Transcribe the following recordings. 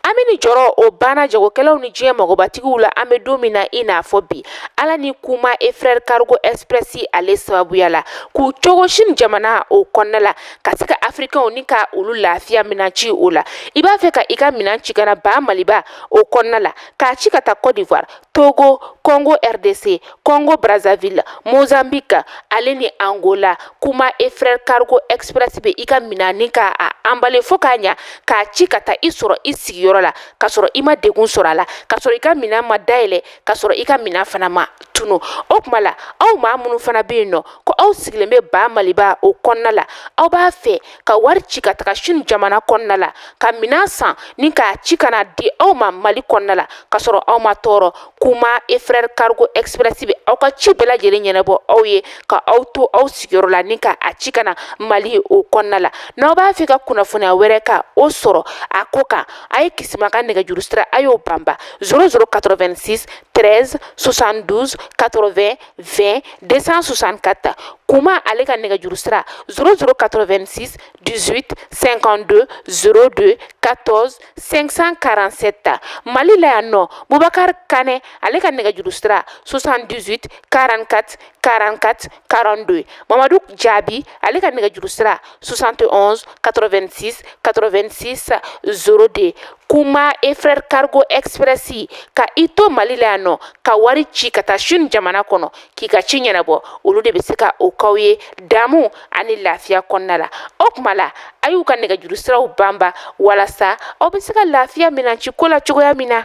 Amini joro o bana jagokɛlaw ni diɲɛ magobatigiw la an bɛ don min na i n'a fɔ bi ala ni kuma e frère cargo express ale sababuya la k'u cogo sini jamana o kɔnɔna la ka se ka africains ni ka olu lafiya minan ci o la i b'a fɛ ka i ka minan ci kana ba maliba o kɔnɔna la k'a ci ka taa Côte d'Ivoire Togo Congo RDC Congo Brazzaville Mozambique ale ni Angola kuma e frère cargo express be i ka minan ni ka a emballé fo k'a ɲa k'a ci ka taa i sɔrɔ i sigiyɔrɔ la ka sɔrɔ i ma degun sɔrɔ a la ka sɔrɔ i ka minan ma dayɛlɛ ka sɔrɔ i ka minan fana ma tunu o kuma la aw maa minnu fana bɛ yen nɔ ko aw sigilen bɛ ba maliba o kɔnɔna la aw b'a fɛ ka wari ci ka taga sini jamana kɔnɔna la ka minan san ni k'a ci kana di aw ma mali kɔnɔna la ka sɔrɔ aw ma tɔɔrɔ kuma e frère cargo express bɛ aw ka ci bɛɛ lajɛlen ɲɛnabɔ aw ye ka aw to aw sigiyɔrɔ la ni ka a ci kana mali o kɔnɔna la n'aw b'a fɛ ka kunnafoniya wɛrɛ ka o sɔrɔ a ko kan a ye kisima ka nɛgɛjuru sira a y'o banba 0086 13 72 80 20 264 kuma ale ka nɛgɛjuru sira 0086 18 52 02 14 547 mali la yan nɔ Boubacar Kane ale ka nɛgɛjuru sira 78 44 44 42 Mamadou Jabi ale ka nɛgɛjuru sira 71 86 86 02 kuma e frère cargo express ka i to mali la yan nɔ ka wari ci ka taa sini jamana kɔnɔ k'i ka ci ɲɛnabɔ olu de bɛ se ka o k'aw ye damu ani lafiya kɔnɔna la o kuma la a y'u ka nɛgɛjuru siraw banba walasa aw bɛ se ka lafiya minan ci ko la cogoya min na.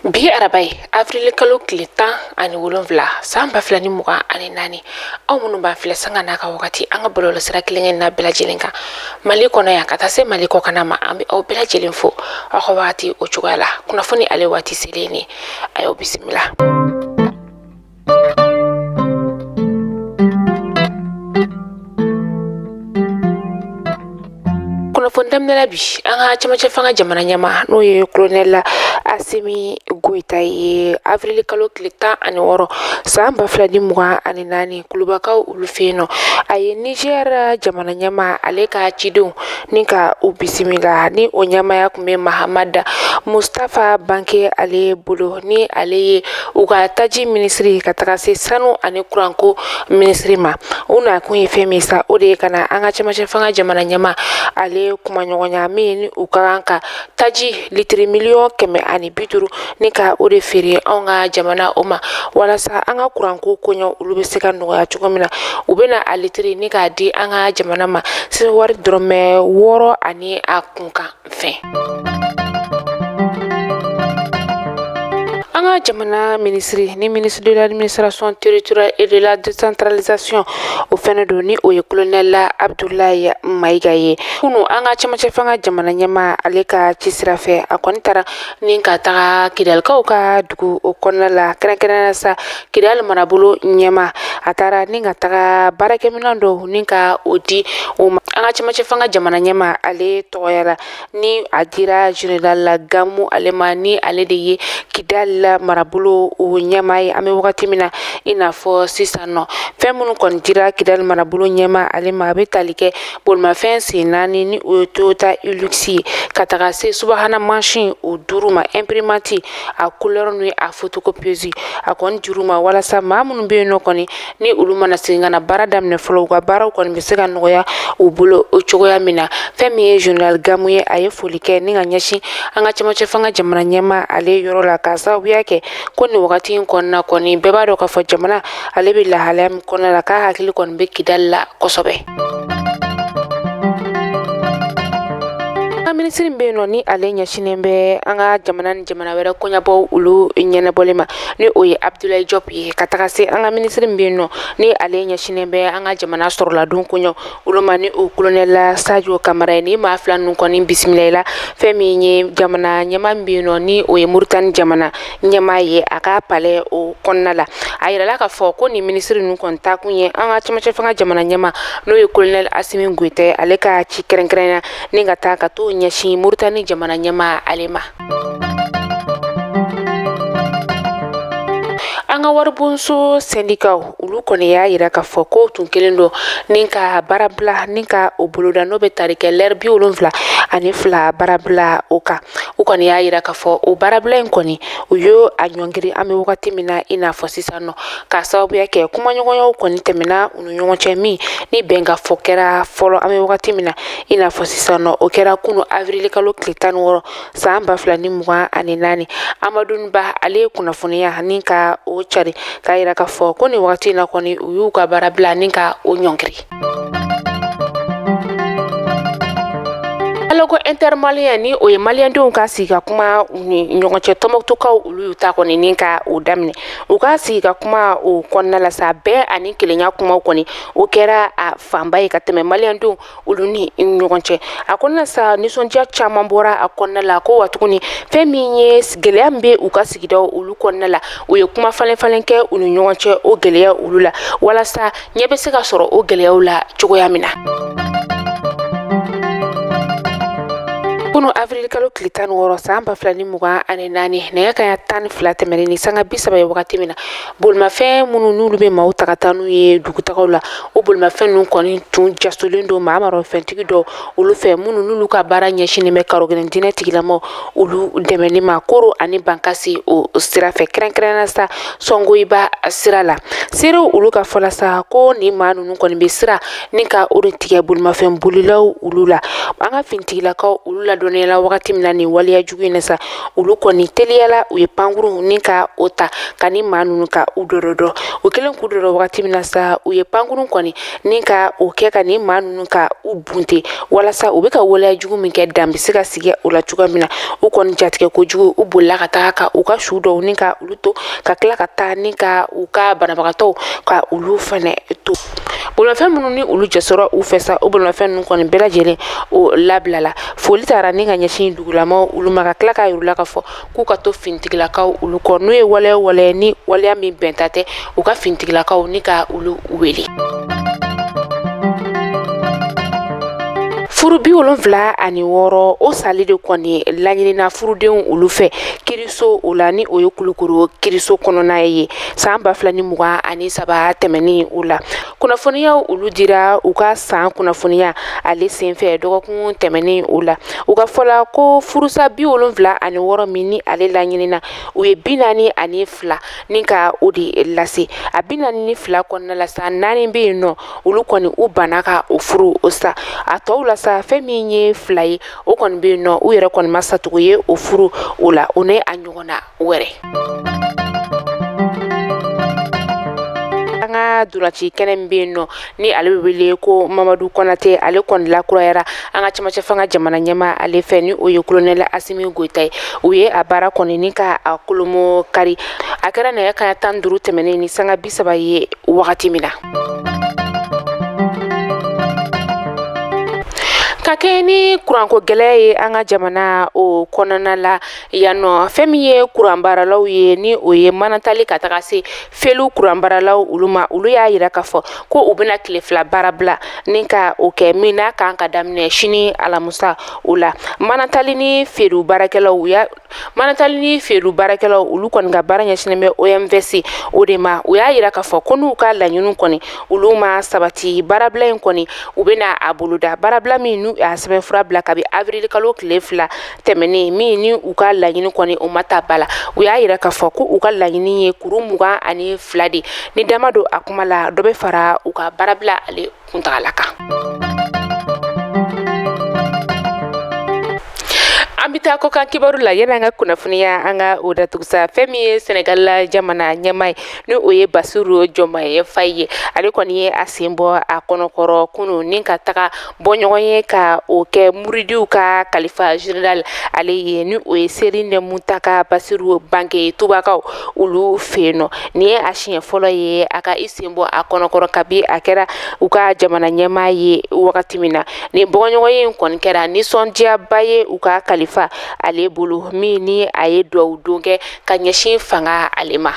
Bi arabai avril kalo tile 17 san 2024 aw minnu b'an filɛ sanga n'a ka wagati an ka bɔlɔlɔsira kelen na bɛɛ lajɛlen kan mali kɔnɔ yan ka taa se mali kɔ kana ma an bɛ aw bɛɛ lajɛlen fo aw ka wagati o cogoya la kunnafoni ale waati selen ne a y'aw bisimila. Kunnafoni daminɛ bi an ka cɛmancɛ fanga jamana ɲɛma n'o ye colonel Asimi Goita ye avril kalo tile 16 san 2024 kulubakaw olu fɛ yen nɔ a ye Niger jamana ɲɛma ale ka cidenw ni ka u bisimila ni o ɲɛmaya tun bɛ Mahamada Mustafa Banke ale bolo ni ale ye u ka taji ministre ka taga se sanu ani kuranko ministre ma u na kun ye fɛn min sa o de ye kana an ka cɛmancɛ fanga jamana ɲɛma ale kuma ɲɔgɔnya min ni u ka kan ka taji litiri 150 ni ka o de feere anw ka jamana o ma walasa an ka kuranko koɲɛ olu bɛ se ka nɔgɔya cogo min na u bɛna a litiri ni k'a di an ka jamana ma se wari dɔrɔmɛ 6 ani a kunkan fɛn. An ka jamana ministre ni ministre de l'administration territoriale et de la décentralisation o fɛnɛ don ni o ye colonel Abdoulaye Mayiga ye kunu an ka cɛmancɛ fanga jamana ɲɛma ale ka ci sira fɛ a kɔni taara ni ka taga Kidalikaw ka dugu o kɔnɔna la kɛrɛnkɛrɛnnenya sa Kidal marabolo ɲɛma a taara ni ka taga baarakɛminɛn dɔw ni ka o di o ma an ka cɛmancɛ fanga jamana ɲɛma ale tɔgɔyara ni a dira général Gamu ale ma ni ale de ye Kidal marabolo o ɲɛma ye an bɛ wagati min na i n'a fɔ sisan nɔ fɛn minnu kɔni dira Kidal marabolo ɲɛma ale ma a bɛ tali kɛ bolimafɛn sen 4 ni o ye Toyota Hilux ye ka taga se subahana mansin o 5 ma imprimante a couleur ni a photocopieuse a kɔni dir'u ma walasa maa minnu bɛ yen nɔ kɔni ni olu mana segin ka na baara daminɛ fɔlɔ u ka baaraw kɔni bɛ se ka nɔgɔya u bolo o cogoya min na fɛn min ye général Gamu ye a ye foli kɛ ni ka ɲɛsin an ka cɛmancɛ fanga jamana ɲɛma ale yɔrɔ la ka sababuya kɛ ko nin wagati in kɔnɔna kɔni bɛɛ b'a dɔn k'a fɔ jamana ale bɛ lahalaya min kɔnɔna la k'a hakili kɔni bɛ Kidal la kosɛbɛ. Ministre bɛ yen nɔ ni ale ɲɛsinnen bɛ an ka jamana ni jamana wɛrɛ kɔɲabɔ olu ɲɛnabɔli ma ni o ye Abdoulaye Diop ye ka taga se an ka ministre bɛ yen nɔ ni ale ɲɛsinnen bɛ an ka jamana sɔrɔladon kɔɲɔ olu ma ni o colonel Sadio Kamara ye ni maa fila ninnu kɔni bisimila la fɛn min ye jamana ɲɛma min bɛ yen nɔ ni o ye Mauritanie jamana ɲɛma ye a ka palais o kɔnɔna la a yirala k'a fɔ ko nin ministre ninnu kɔni taa kun ye an ka cɛmancɛ fanga jamana ɲɛma n'o ye colonel Asimi Goita ye ale ka ci kɛrɛnkɛrɛnya ni ka taa ka t'o ɲɛsin Mauritanie jamana ɲɛma ale ma. An ka waribonso syndicat olu ulu kɔni y'a yira k'a fɔ ko tun kelen don ni ka baarabila ni ka o boloda n'o bɛ tari kɛ lɛri 72 baarabila o kan u kɔni y'a yira k'a fɔ o baarabila in kɔni u y'o a ɲɔngiri an bɛ wagati min na i n'a fɔ sisan nɔ k'a sababuya kɛ kumaɲɔgɔnyaw kɔni tɛmɛna u ni ɲɔgɔn cɛ min ni bɛnkafɔ kɛra fɔlɔ an bɛ wagati min na i n'a fɔ sisan nɔ o kɛra kunu avril kalo tile 16 san 2024 Amadou Ba ale ye kunnafoniya ni ka o cari k'a yira k'a fɔ ko ni wagati in na kɔni u y'u ka baarabila ni ka o ɲɔngiri. Aloko intermalien ni o ye maliendenw ka sigi ka kuma ni ɲɔgɔn cɛ tɔmɔtukaw olu y'u ta kɔni ni ka o daminɛ u ka sigi ka kuma o kɔnɔna la sa bɛɛ ani kelenya kumaw kɔni o kɛra a fanba ye ka tɛmɛ maliendenw olu ni ɲɔgɔn cɛ a kɔnɔna sa nisɔndiya caman bɔra a kɔnɔna la ko wa tuguni fɛn min ye gɛlɛya min bɛ u ka sigidaw olu kɔnɔna la u ye kuma falen kɛ u ni ɲɔgɔn cɛ o gɛlɛya olu la walasa ɲɛ bɛ se ka sɔrɔ o gɛlɛyaw la cogoya min na. Kunu avril kalo tile 16 san 2024 nɛgɛ kanɲɛ 12 tɛmɛnen ni sanga 30 ye wagati min na bolimafɛn minnu n'olu bɛ maaw ta ka taa n'u ye dugutagaw la o bolimafɛn ninnu kɔni tun jasolen don maamarɔfɛntigi dɔw olu fɛ minnu n'olu ka baara ɲɛsinnen bɛ karogɛlɛn diinɛ tigilamɔgɔw olu dɛmɛli ma koro ani bankasi o sira fɛ kɛrɛnkɛrɛnnenya sa sɔngoyiba sira la serew olu ka fɔla sa ko ni maa ninnu kɔni bɛ sira ni ka o de tigɛ bolimafɛn bolilaw olu la an ka fintigilakaw olu la dɔnniyala wagati min na ni waliya jugu in sa olu kɔni teliyala u ye pankuru ni ka o ta ka ni maa ninnu ka u dɔdɔdɔ u kelen k'u dɔdɔ wagati min na sa u ye pankuru kɔni ni ka o kɛ ka ni maa ninnu ka u bunte walasa u bɛ ka waliya jugu min kɛ dan bɛ se ka sigi o la cogoya min na u kɔni jatigɛ kojugu u bolila ka taga ka u ka su dɔw ni ka olu to ka tila ka taa ni ka u ka banabagatɔw ka olu fana to bolimafɛn minnu ni olu jɛsɔrɔ u fɛ sa o bolimafɛn ninnu kɔni bɛɛ lajɛlen o labilala foli taara ni ka ɲɛsin dugulamaw olu ma ka tila k'a yir'u la k'a fɔ k'u ka to fintigilakaw olu kɔ n'u ye waleya ni waleya min bɛnta tɛ u ka fintigilakaw ni ka olu wele. Furu 76 o sali de kɔni laɲinina furudenw olu fɛ kiriso o la ni o ye kulukoro kiriso kɔnɔna ye san 2023 tɛmɛni o la kunnafoniyaw olu dira u ka san kunnafoniya ale senfɛ dɔgɔkun tɛmɛni o la u ka fɔla ko furusa 76 min ni ale laɲinina u ye 42 ni ka o de lase a 42 kɔnɔna la sa 4 bɛ yen nɔ olu kɔni u banna ka o furu o sa a tɔw la sa fɛn min ye 2 ye o kɔni bɛ yen nɔ u yɛrɛ kɔni ma satugu ye o furu o la o ne a ɲɔgɔnna wɛrɛ. An ka dulaci kɛnɛ min bɛ yen nɔ ni ale bɛ wele ko Mamadu Konate ale kɔni lakurayara an ka cɛmancɛ fanga jamana ɲɛmaa ale fɛ ni o ye kolonɛli Asimi Goyita ye u ye a baara kɔni ni ka a kolomo kari a kɛra nɛgɛ kanɲɛ 15 tɛmɛnen ni sanga 30 ye wagati min na. Ka kɛ ni kuranko gɛlɛya ye an ka jamana o kɔnɔna la yan nɔ fɛn min ye kuranbaaralaw ye ni o ye manatali ka taga se felu kuranbaaralaw olu ma olu y'a yira k'a fɔ ko u bɛna tile 2 baarabila ni ka o kɛ min n'a kan ka daminɛ sini alamusa o la manatali ni feeru baarakɛlaw olu kɔni ka baara ɲɛsinnen bɛ OMVS o de ma u y'a yira k'a fɔ ko n'u ka laɲiniw kɔni olu ma sabati baarabila in kɔni u bɛna a boloda baarabila min a sɛbɛnfura bila kabi avril kalo tile 2 tɛmɛnen min ni u ka laɲini kɔni o ma ta bala u y'a yira k'a fɔ ko u ka laɲini ye kuru 22 de ni dama don a kuma la dɔ bɛ fara u ka baarabila ale kuntagala kan. An bɛ taa kɔkan kibaru la yanni an ka kunnafoniya an ka o datugu sa fɛn min ye Senegal la jamana ɲɛmaa ye ni o ye Basiru Jɔmaye Fayi ye ale kɔni ye a sen bɔ a kɔnɔkɔrɔ kunun ni ka taga bɔ ɲɔgɔn ye ka o kɛ muridiw ka kalifa général ale ye ni o ye Seri Nɛmutaka Basiru Banke Tubakaw olu fɛ yen nɔ nin ye a siɲɛ fɔlɔ ye a ka i sen bɔ a kɔnɔkɔrɔ kabi a kɛra u ka jamana ɲɛmaa ye wagati min na ni bɔɲɔgɔn in kɔni kɛra nisɔndiyaba ye u ka kalifa ale bolo min ni a ye duwawu don kɛ ka ɲɛsin fanga ale ma.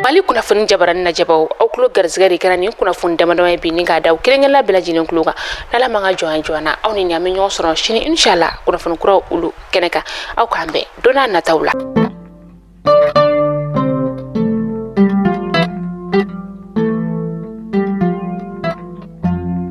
Mali kunnafoni jabarani na jabaw aw kulo garisɛgɛ de kɛra nin kunnafoni damadama ye bi ni k'a da kelen-kelenna bɛɛ lajɛlen kulo kan n'Ala ma ka jɔn na aw ni ɲa bɛ ɲɔgɔn sɔrɔ sini inshallah kunnafoni kuraw olu kɛnɛ kan aw k'an bɛn don n'a nataw la.